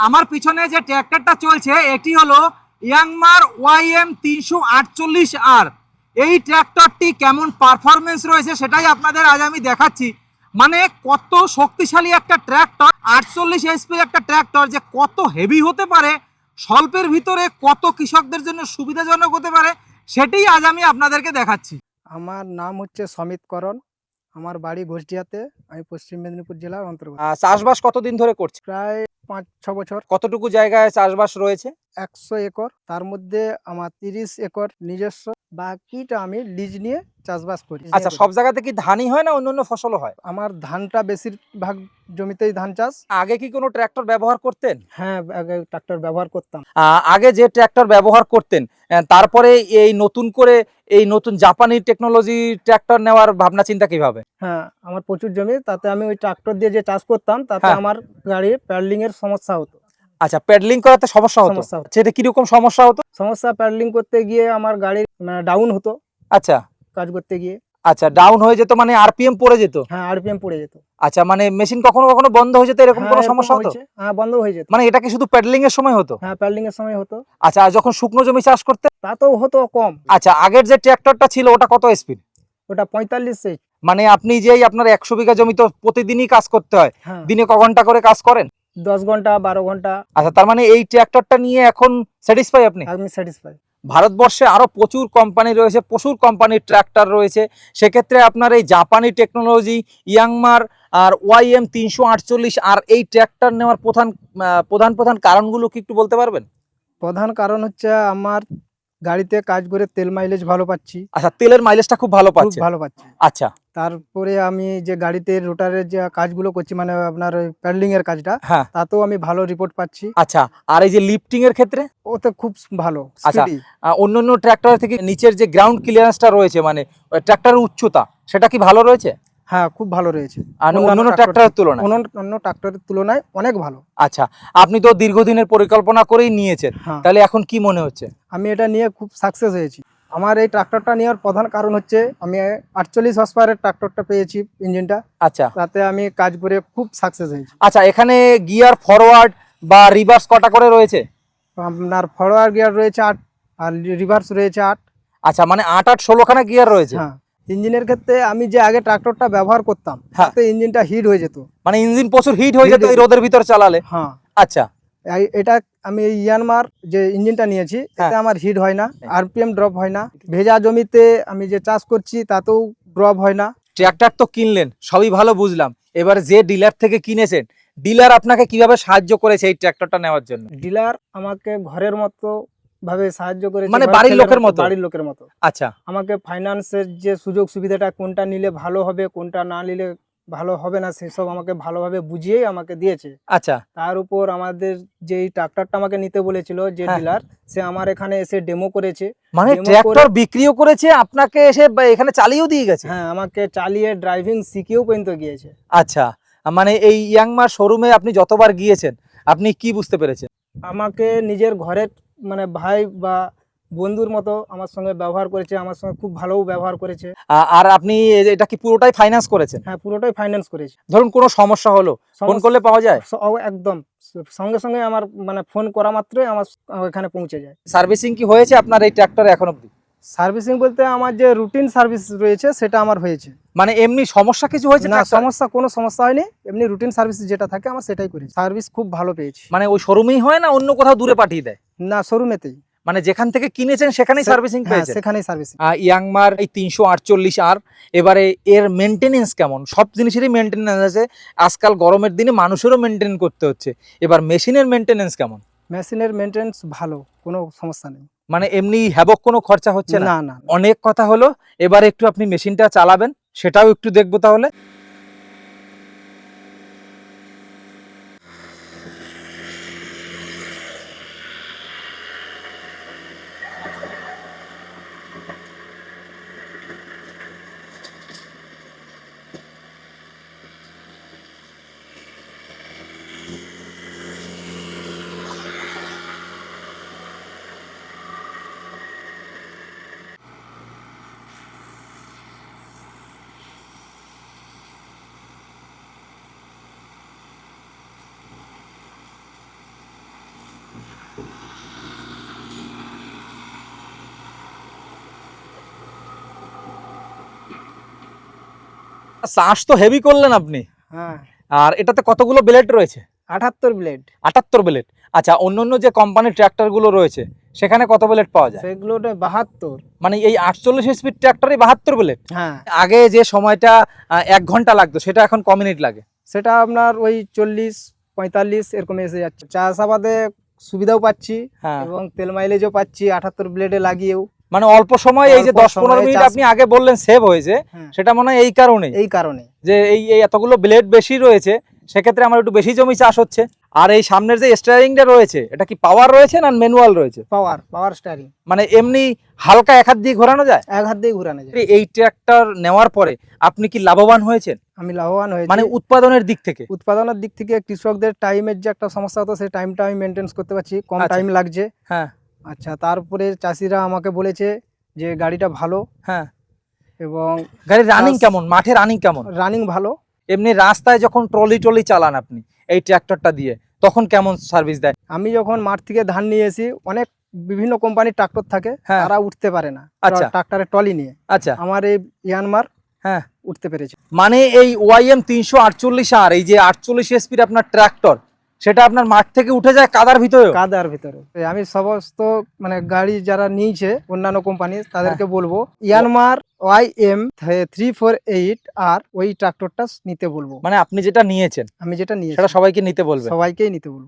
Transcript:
আমার পিছনে যে ট্র্যাক্টরটা চলছে এটি হলো ইয়াংমার ওয়াইএম 348R। এই ট্র্যাক্টরটি কেমন পারফরমেন্স রয়েছে সেটাই আপনাদের আজ আমি দেখাচ্ছি। মানে কত শক্তিশালী একটা ট্র্যাক্টর, 48 HP একটা ট্র্যাক্টর যে কত হেভি হতে পারে, স্বল্পের ভিতরে কত কৃষকদের জন্য সুবিধাজনক হতে পারে সেটাই আজ আমি আপনাদেরকে দেখাচ্ছি। আমার নাম হচ্ছে সমিত করণ। আমার বাড়ি ঘোষডিয়াতে। আমি পশ্চিম মেদিনীপুর জেলার অন্তর্গত। চাষবাস কতদিন ধরে করছে? প্রায় 5-6 বছর। কতটুকু জায়গায় চাষবাস রয়েছে? 100 একর, তার মধ্যে আমার 30 একর নিজস্ব, বাকিটা আমি লিজ নিয়ে চাষবাস করি। আচ্ছা, সব জায়গাতে কি ধানই হয় না অন্যান্য ফসলও হয়? আমার ধানটা বেশিরভাগ জমিতেই ধান চাষ। আগে কি কোনো ট্র্যাক্টর ব্যবহার করতেন? হ্যাঁ, আগে ট্রাক্টর ব্যবহার করতাম। আগে যে ট্র্যাক্টর ব্যবহার করতেন, তারপরে এই নতুন করে এই নতুন জাপানি টেকনোলজি ট্র্যাক্টর নেওয়ার ভাবনা চিন্তা কিভাবে? হ্যাঁ, আমার প্রচুর জমি, তাতে আমি ওই ট্রাক্টর দিয়ে যে চাষ করতাম তাতে হ্যাঁ। আমার গাড়ির প্যাডলিং এর সমস্যা হতো। আচ্ছা, প্যাডলিং করাতে সমস্যা হতো? সমস্যা হতো। সেটা কিরকম সমস্যা হতো? প্যাডলিং করতে গিয়ে আমার গাড়ি ডাউন হতো আচ্ছা কাজ করতে গিয়ে। আচ্ছা, ডাউন হয়ে যেত মানে আরপিএম পড়ে যেত? হ্যাঁ, আরপিএম পড়ে যেত। আচ্ছা, মানে মেশিন কখনো কখনো বন্ধ হয়ে যেত, এরকম কোনো সমস্যা হতো? হ্যাঁ, বন্ধ হয়ে যেত। মানে এটা কি শুধু প্যাডলিং এর সময় হতো? হ্যাঁ, প্যাডলিং এর সময় হতো। আচ্ছা, আর যখন শুকনো জমি চাষ করতে? তাতেও হতো কম। আচ্ছা, আগের যে ট্র্যাক্টরটা ছিল ওটা কত স্পিড? ওটা 45 এইচ। মানে আপনি যেই আপনার 100 বিঘা জমি তো প্রতিদিনই কাজ করতে হয়, হ্যাঁ, দিনে ক ঘন্টা করে কাজ করেন? 10 ঘন্টা 12 ঘন্টা। আচ্ছা, তার মানে এই ট্র্যাক্টরটা নিয়ে এখন স্যাটিসফাই আপনি? আমি স্যাটিসফাই। ভারতবর্ষে আরো প্রচুর কোম্পানি রয়েছে, প্রচুর কোম্পানির ট্র্যাক্টর রয়েছে, সেক্ষেত্রে আপনার এই জাপানি টেকনোলজি ইয়াংমার আর ওয়াইএম 348 আর এই ট্র্যাক্টর নেওয়ার প্রধান প্রধান কারণগুলো কি একটু বলতে পারবেন? প্রধান কারণ হচ্ছে আমার গাড়িতে কাজ করে তেল মাইলেজ ভালো পাচ্ছি। আচ্ছা, তেলের মাইলেজটা খুব ভালো খুব পাচ্ছে? ভালো পাচ্ছি। আচ্ছা তারপরে আমি যে গাড়িতে রোটারের যে কাজগুলো করছি, মানে আপনার ওই প্যাডলিং এর কাজটা, হ্যাঁ। তাতেও আমি ভালো রিপোর্ট পাচ্ছি। আচ্ছা, আর এই যে লিফটিং এর ক্ষেত্রে? ওতে খুব ভালো আচ্ছা, স্পিডি। অন্যান্য ট্র্যাক্টর থেকে নিচের যে গ্রাউন্ড ক্লিয়ারেন্সটা রয়েছে, মানে ট্র্যাক্টরের উচ্চতা, সেটা কি ভালো রয়েছে? হ্যাঁ, খুব ভালো রয়েছে। আর অন্যান্য ট্র্যাক্টরের তুলনায়? অন্য ট্রাক্টরের তুলনায় অনেক ভালো। আচ্ছা, আপনি তো দীর্ঘদিনের পরিকল্পনা করেই নিয়েছেন, হ্যাঁ, তাহলে এখন কি মনে হচ্ছে? আমি এটা নিয়ে খুব সাকসেস হয়েছি। আমার এই ট্রাক্টরটা নেওয়ার প্রধান কারণ হচ্ছে আমি 48 হর্স পাওয়ারের ট্রাক্টরটা পেয়েছি, ইঞ্জিনটা। আচ্ছা তাতে আমি কাজ করে খুব সাকসেস হয়েছি। আচ্ছা, এখানে গিয়ার ফরওয়ার্ড বা রিভার্স কটা করে রয়েছে? আপনার ফরওয়ার্ড গিয়ার রয়েছে 8 আর রিভার্স রয়েছে 8। আচ্ছা, মানে 8-8-16 খানা গিয়ার রয়েছে? হ্যাঁ, ইঞ্জিনের ক্ষেত্রে আমি যে আগে ট্রাক্টরটা ব্যবহার করতাম, হ্যাঁ। তাতে ইঞ্জিনটা হিট হয়ে যেত। মানে ইঞ্জিন প্রচুর হিট হয়ে যেত এই রোদের ভিতর চালালে? হ্যাঁ। আচ্ছা এটা আমি ইয়ানমার যে ইঞ্জিনটা নিয়েছি, এতে হ্যাঁ। আমার হিট হয় না, আরপিএম ড্রপ হয় না। ভেজা জমিতে আমি যে চাষ করছি তাতেও ড্রপ হয় না। ট্র্যাক্টর তো কিনলেন, সবই ভালো বুঝলাম, এবার যে ডিলার থেকে কিনেছেন, ডিলার আপনাকে কিভাবে সাহায্য করেছে এই ট্র্যাক্টরটা নেওয়ার জন্য? ডিলার আমাকে ঘরের মতো ভাবে সাহায্য করেছে, মানে ঘরের বাড়ির ছেলের লোকের মতো? বাড়ির লোকের মতো। আচ্ছা আমাকে ফাইন্যান্সের যে সুযোগ সুবিধাটা, কোনটা নিলে ভালো হবে, কোনটা না নিলে ভালো হবে না, সেসব আমাকে ভালোভাবে বুঝিয়েই আমাকে দিয়েছে। আচ্ছা তার উপর আমাদের যেই ট্রাক্টরটা আমাকে নিতে বলেছিল যে হ্যাঁ। ডিলার, সে আমার এখানে এসে ডেমো করেছে। মানে Demo ট্র্যাক্টর করে- বিক্রিও করেছে আপনাকে, এসে এখানে চালিয়েও দিয়ে গেছে? হ্যাঁ, আমাকে চালিয়ে ড্রাইভিং শিখিয়েও পর্যন্ত গিয়েছে। আচ্ছা, মানে এই ইয়াংমার শোরুমে আপনি যতবার গিয়েছেন আপনি কি বুঝতে পেরেছেন? আমাকে নিজের ঘরের মানে ভাই বা বন্ধুর মতো আমার সঙ্গে ব্যবহার করেছে, আমার সঙ্গে খুব ভালো ব্যবহার করেছে। আর আপনি এটা কি পুরোটাই ফাইন্যান্স করেছেন? হ্যাঁ, পুরোটাই ফাইন্যান্স করেছে। ধরুন কোনো সমস্যা হলো, ফোন করলে পাওয়া যায়? একদম সঙ্গে সঙ্গে আমার মানে ফোন করা মাত্রই আমার এখানে পৌঁছে যায়। সার্ভিসিং কি হয়েছে আপনার এই ট্র্যাক্টরে এখন অবধি? সার্ভিসিং বলতে আমার যে রুটিন সার্ভিস রয়েছে সেটা আমার হয়েছে। মানে এমনি সমস্যা কিছু হয়েছে না, ট্র্যাক্টরে? কোনো সমস্যা হয়নি। এমনি রুটিন সার্ভিস যেটা থাকে আমার সেটাই করেছি। সার্ভিস খুব ভালো পেয়েছি। মানে ওই শোরুমেই হয় না অন্য কোথাও দূরে পাঠিয়ে দেয়? না, শোরুমেতেই। মানে যেখান থেকে কিনেছেন সেখানেই সার্ভিসিং হ্যাঁ, পেয়েছেন? সেখানেই সার্ভিসিং। ইয়াংমার এই 348R, এবারে এর মেনটেনেন্স কেমন? সব জিনিসেরই মেনটেনেন্স আছে, আজকাল গরমের দিনে মানুষেরও মেনটেন করতে হচ্ছে, এবার মেশিনের মেনটেনেন্স কেমন? মেশিনের মেনটেন্স ভালো, কোনো সমস্যা নেই। মানে এমনি হ্যাবক কোনো খরচা হচ্ছে না? না না। অনেক কথা হলো, এবার একটু আপনি মেশিনটা চালাবেন, সেটাও একটু দেখবো তাহলে। চাষ তো হেভি করলেন আপনি। হ্যাঁ, আর এটাতে কতগুলো ব্লেড রয়েছে? 78 ব্লেড। 78 ব্লেড। আচ্ছা, অন্য যে কোম্পানির ট্র্যাক্টর গুলো রয়েছে সেখানে কত ব্লেড পাওয়া যায়? সেগুলো 72। মানে এই 48 স্পিড ট্র্যাক্টরে 72 ব্লেড? হ্যাঁ, আগে যে সময়টা 1 ঘন্টা লাগতো সেটা এখন ক মিনিট লাগে? সেটা আপনার ওই 40-45 এরকম এসে যাচ্ছে। চাষাবাদে সুবিধাও পাচ্ছি হ্যাঁ, এবং তেল মাইলেজও পাচ্ছি 78 ব্লেডে লাগিয়েও। মানে অল্প সময় এই যে অল্প 10-15 সময়ে মিনিট চাষ- আপনি আগে বললেন সেভ হয়েছে, হ্যাঁ, সেটা মনে হয় এই কারণেই এই কারণে। যে এই এতগুলো ব্লেড বেশি রয়েছে, সেক্ষেত্রে আমার একটু বেশি জমি চাষ হচ্ছে। আর এই সামনের যে স্টিয়ারিংটা রয়েছে এটা কি পাওয়ার রয়েছে না ম্যানুয়াল রয়েছে? পাওয়ার স্টারিং। মানে এমনি হালকা এক হাত দিয়ে ঘোরানো যায়? এক হাত দিয়ে ঘুরানো যায়। এই ট্র্যাক্টর নেওয়ার পরে আপনি কি লাভবান হয়েছেন? আমি লাভবান হয়েছি। মানে উৎপাদনের দিক থেকে? উৎপাদনের দিক থেকে কৃষকদের টাইমের যে একটা সমস্যা হতো সেই টাইমটা আমি মেনটেন করতে পারছি, কম আচ্ছা। টাইম লাগছে। হ্যাঁ, আচ্ছা, তারপরে চাষিরা আমাকে বলেছে যে গাড়িটা ভালো হ্যাঁ। এবং গাড়ির রানিং কেমন, মাঠে রানিং কেমন? রানিং ভালো। এমনি রাস্তায় যখন ট্রলি চালান আপনি এই ট্র্যাক্টরটা দিয়ে, তখন কেমন সার্ভিস দেয়? আমি যখন মাঠ থেকে ধান নিয়ে এসি, অনেক বিভিন্ন কোম্পানির ট্রাক্টর থাকে, হ্যাঁ। তারা উঠতে পারে না আচ্ছা। ট্রাক্টরের ট্রলি নিয়ে। আচ্ছা, আমার এই ইয়ানমার হ্যাঁ। উঠতে পেরেছে। মানে এই ওয়াইএম 348 আর এই যে 48 এসপির আপনার ট্র্যাক্টর, সেটা আপনার মাঠ থেকে উঠে যায় কাদার ভিতরে? কাদার ভিতরে। আমি সমস্ত মানে গাড়ি যারা নিয়েছে অন্যান্য কোম্পানি তাদেরকে বলবো ইয়ানমার YM 348 আর ওই ট্রাক্টরটা নিতে বলবো। মানে আপনি যেটা নিয়েছেন আমি যেটা নিয়েছি সেটা সবাইকে নিতে বলবেন? সবাইকেই নিতে বলবো।